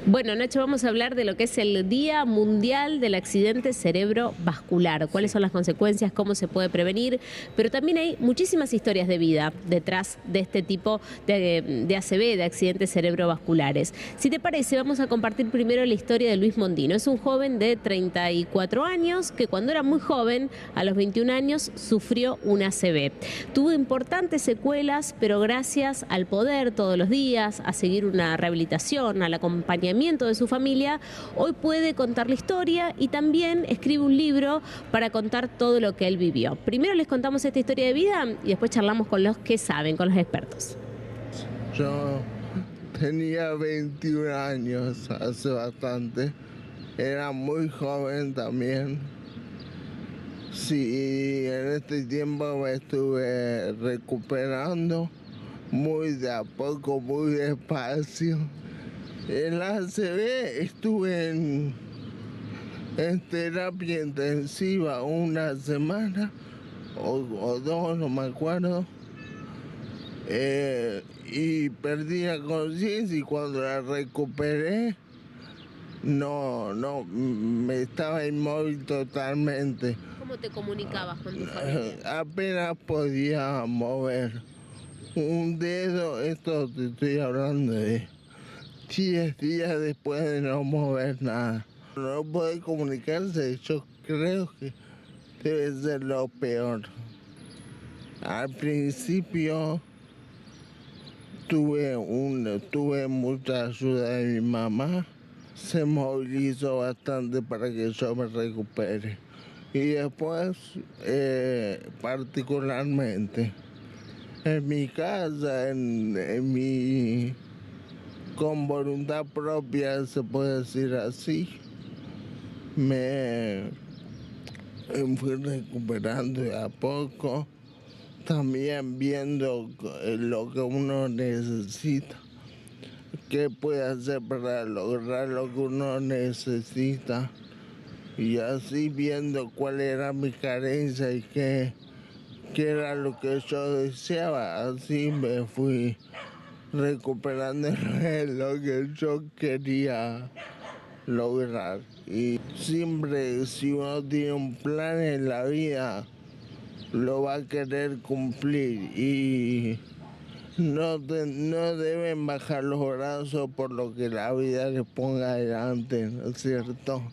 Bueno, Nacho, vamos a hablar de lo que es el Día Mundial del Accidente Cerebrovascular. ¿Cuáles son las consecuencias? ¿Cómo se puede prevenir? Pero también hay muchísimas historias de vida detrás de este tipo de ACV, de accidentes cerebrovasculares. Si te parece, vamos a compartir primero la historia de Luis Mondino. Es un joven de 34 años que cuando era muy joven, a los 21 años, sufrió un ACV. Tuvo importantes secuelas, pero gracias al poder todos los días, a seguir una rehabilitación, al acompañamiento de su familia, hoy puede contar la historia y también escribe un libro para contar todo lo que él vivió. Primero les contamos esta historia de vida y después charlamos con los que saben, con los expertos. Yo tenía 21 años hace bastante, era muy joven también. Sí, en este tiempo me estuve recuperando muy de a poco, muy despacio. En la ACV estuve en terapia intensiva una semana o dos, no me acuerdo. Y perdí la conciencia y cuando la recuperé, me estaba inmóvil totalmente. ¿Cómo te comunicabas con tu familia? Apenas podía mover un dedo, esto te estoy hablando de 10 días después de no mover nada. No poder comunicarse, yo creo que debe ser lo peor. Al principio tuve mucha ayuda de mi mamá, se movilizó bastante para que yo me recupere. Y después, particularmente, en mi casa, con voluntad propia, se puede decir así, me fui recuperando de a poco, también viendo lo que uno necesita, qué puede hacer para lograr lo que uno necesita, y así viendo cuál era mi carencia y qué era lo que yo deseaba, así me fui recuperando lo que yo quería lograr. Y siempre, si uno tiene un plan en la vida, lo va a querer cumplir y no deben bajar los brazos por lo que la vida les ponga adelante, ¿no es cierto?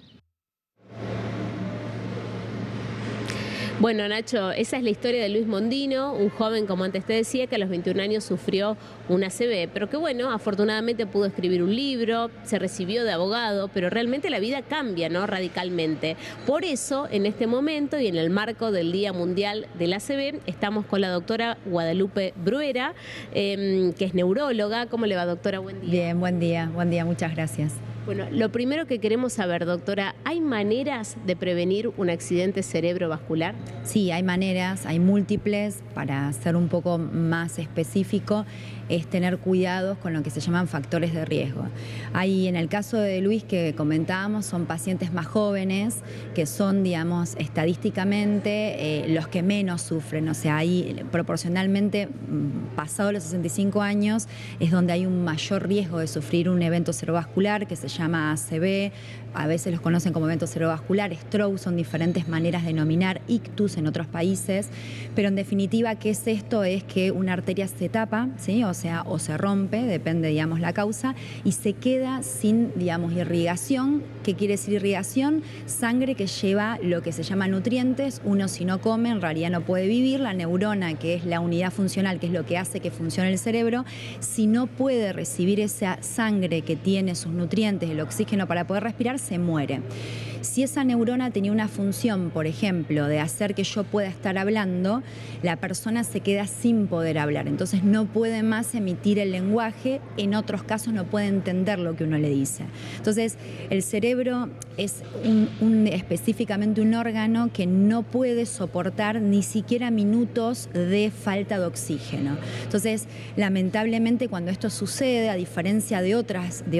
Bueno, Nacho, esa es la historia de Luis Mondino, un joven, como antes te decía, que a los 21 años sufrió un ACV, pero que bueno, afortunadamente pudo escribir un libro, se recibió de abogado, pero realmente la vida cambia, ¿no? Radicalmente. Por eso, en este momento y en el marco del Día Mundial del ACV, estamos con la doctora Guadalupe Bruera, que es neuróloga. ¿Cómo le va, doctora? Buen día. Bien, buen día, muchas gracias. Bueno, lo primero que queremos saber, doctora, ¿hay maneras de prevenir un accidente cerebrovascular? Sí, hay maneras, hay múltiples. Para ser un poco más específico, es tener cuidados con lo que se llaman factores de riesgo. Hay, en el caso de Luis que comentábamos, son pacientes más jóvenes que son, digamos, estadísticamente los que menos sufren. O sea, ahí proporcionalmente, pasado los 65 años, es donde hay un mayor riesgo de sufrir un evento cerebrovascular que se llama ACV, a veces los conocen como evento cerebrovascular, stroke, son diferentes maneras de denominar, ictus en otros países, pero en definitiva, ¿qué es esto? Es que una arteria se tapa, ¿sí? O sea, o se rompe, depende, digamos, la causa, y se queda sin, digamos, irrigación. ¿Qué quiere decir irrigación? Sangre que lleva lo que se llama nutrientes. Uno, si no come, en realidad no puede vivir. La neurona, que es la unidad funcional, que es lo que hace que funcione el cerebro, si no puede recibir esa sangre que tiene sus nutrientes, el oxígeno para poder respirar, se muere. Si esa neurona tenía una función, por ejemplo, de hacer que yo pueda estar hablando, la persona se queda sin poder hablar. Entonces no puede más emitir el lenguaje, en otros casos no puede entender lo que uno le dice. Entonces el cerebro es específicamente un órgano que no puede soportar ni siquiera minutos de falta de oxígeno. Entonces, lamentablemente, cuando esto sucede, a diferencia de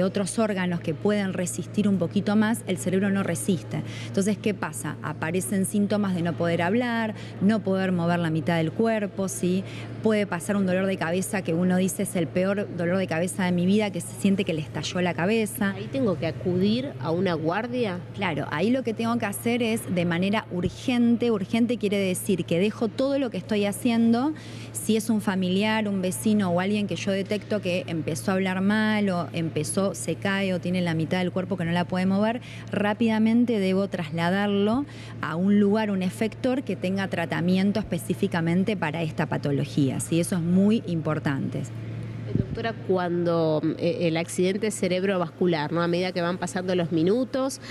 otros órganos que que pueden resistir un poquito más, el cerebro no resiste. Entonces, ¿qué pasa? Aparecen síntomas de no poder hablar, no poder mover la mitad del cuerpo, ¿sí? Puede pasar un dolor de cabeza que uno dice es el peor dolor de cabeza de mi vida, que se siente que le estalló la cabeza. ¿Ahí tengo que acudir a una guardia? Claro, ahí lo que tengo que hacer es de manera urgente. Urgente quiere decir que dejo todo lo que estoy haciendo. Si es un familiar, un vecino o alguien que yo detecto que empezó a hablar mal o se cae o tiene la mitad del cuerpo que no la puede mover, rápidamente debo trasladarlo a un lugar, un efector que tenga tratamiento específicamente para esta patología. ¿Sí? Eso es muy importante. Doctora, cuando el accidente cerebrovascular, ¿no? A medida que van pasando los minutos,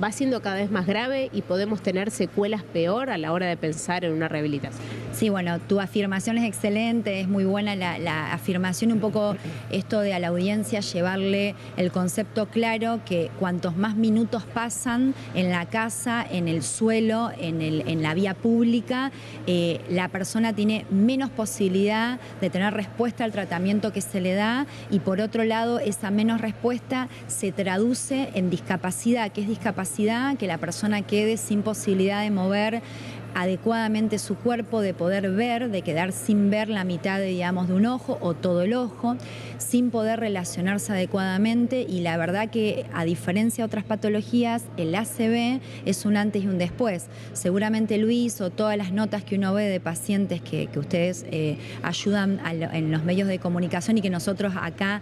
va siendo cada vez más grave y podemos tener secuelas peor a la hora de pensar en una rehabilitación. Sí, bueno, tu afirmación es excelente, es muy buena la afirmación, un poco esto de a la audiencia llevarle el concepto claro que cuantos más minutos pasan en la casa, en el suelo, en la vía pública, la persona tiene menos posibilidad de tener respuesta al tratamiento que se le da y por otro lado esa menos respuesta se traduce en discapacidad. ¿Qué es discapacidad? Que la persona quede sin posibilidad de mover adecuadamente su cuerpo, de poder ver, de quedar sin ver la mitad, digamos, de un ojo o todo el ojo, sin poder relacionarse adecuadamente y la verdad que a diferencia de otras patologías, el ACV es un antes y un después. Seguramente Luis o todas las notas que uno ve de pacientes que ustedes ayudan en los medios de comunicación y que nosotros acá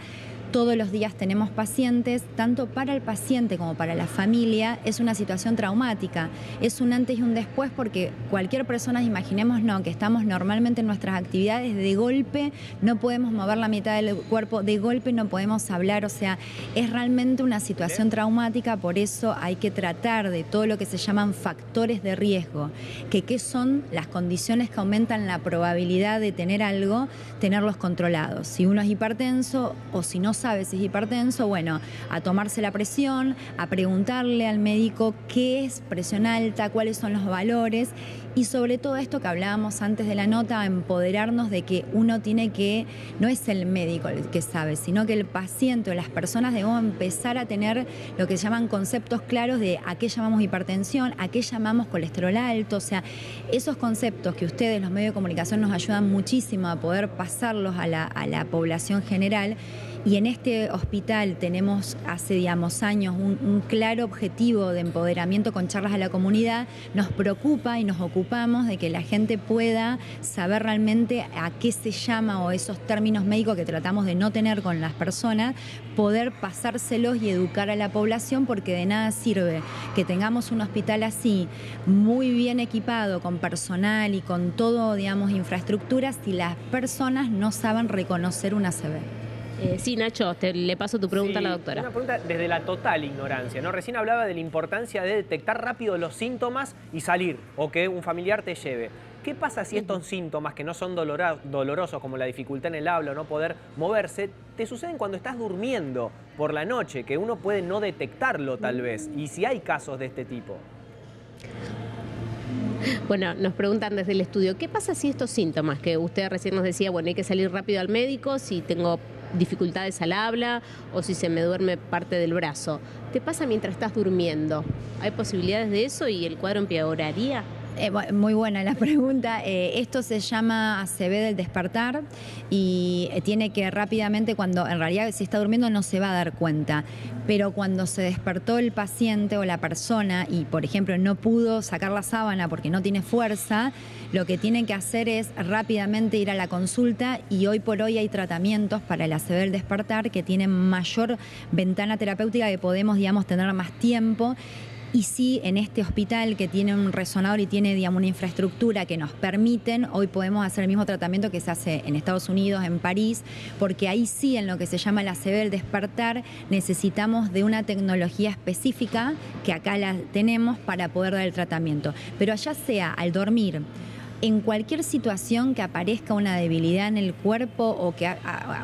todos los días tenemos pacientes, tanto para el paciente como para la familia, es una situación traumática. Es un antes y un después porque cualquier persona, imaginémonos que estamos normalmente en nuestras actividades, de golpe no podemos mover la mitad del cuerpo, de golpe no podemos hablar, o sea, es realmente una situación traumática, por eso hay que tratar de todo lo que se llaman factores de riesgo, que qué son las condiciones que aumentan la probabilidad de tener algo, tenerlos controlados. Si uno es hipertenso o si no sabe si es hipertenso, bueno, a tomarse la presión, a preguntarle al médico qué es presión alta, cuáles son los valores y sobre todo esto que hablábamos antes de la nota, a empoderarnos de que uno tiene que, no es el médico el que sabe, sino que el paciente o las personas debemos empezar a tener lo que se llaman conceptos claros de a qué llamamos hipertensión, a qué llamamos colesterol alto, o sea, esos conceptos que ustedes, los medios de comunicación, nos ayudan muchísimo a poder pasarlos a la población general. Y en este hospital tenemos hace, digamos, años un claro objetivo de empoderamiento con charlas a la comunidad. Nos preocupa y nos ocupamos de que la gente pueda saber realmente a qué se llama o esos términos médicos que tratamos de no tener con las personas, poder pasárselos y educar a la población porque de nada sirve que tengamos un hospital así, muy bien equipado, con personal y con todo, digamos, infraestructura, si las personas no saben reconocer un ACV. Sí, Nacho, le paso tu pregunta a la doctora. Una pregunta desde la total ignorancia, ¿no? Recién hablaba de la importancia de detectar rápido los síntomas y salir, o que un familiar te lleve. ¿Qué pasa si estos síntomas, que no son dolorosos, como la dificultad en el habla o no poder moverse, te suceden cuando estás durmiendo por la noche, que uno puede no detectarlo tal vez? Y si hay casos de este tipo. Bueno, nos preguntan desde el estudio, ¿qué pasa si estos síntomas que usted recién nos decía, bueno, hay que salir rápido al médico, si tengo dificultades al habla o si se me duerme parte del brazo, ¿te pasa mientras estás durmiendo? ¿Hay posibilidades de eso y el cuadro empeoraría? Muy buena la pregunta. Esto se llama ACV del despertar y tiene que rápidamente, cuando en realidad si está durmiendo no se va a dar cuenta, pero cuando se despertó el paciente o la persona y por ejemplo no pudo sacar la sábana porque no tiene fuerza, lo que tienen que hacer es rápidamente ir a la consulta y hoy por hoy hay tratamientos para el ACV del despertar que tienen mayor ventana terapéutica, que podemos, digamos, tener más tiempo. Y sí, en este hospital que tiene un resonador y tiene, digamos, una infraestructura que nos permiten, hoy podemos hacer el mismo tratamiento que se hace en Estados Unidos, en París, porque ahí sí, en lo que se llama la ACV del despertar, necesitamos de una tecnología específica, que acá la tenemos, para poder dar el tratamiento. Pero allá sea al dormir, en cualquier situación que aparezca una debilidad en el cuerpo o que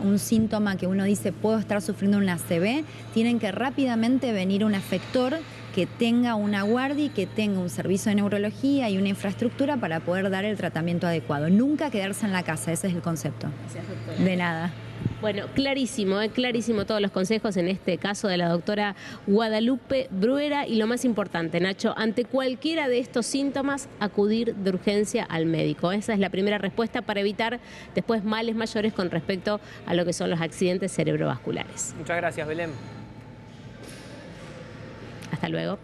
un síntoma que uno dice puedo estar sufriendo un ACV, tienen que rápidamente venir un afector que tenga una guardia y que tenga un servicio de neurología y una infraestructura para poder dar el tratamiento adecuado. Nunca quedarse en la casa, ese es el concepto. Gracias, doctora. De nada. Bueno, clarísimo todos los consejos en este caso de la doctora Guadalupe Bruera y lo más importante, Nacho, ante cualquiera de estos síntomas, acudir de urgencia al médico. Esa es la primera respuesta para evitar después males mayores con respecto a lo que son los accidentes cerebrovasculares. Muchas gracias, Belén. Hasta luego.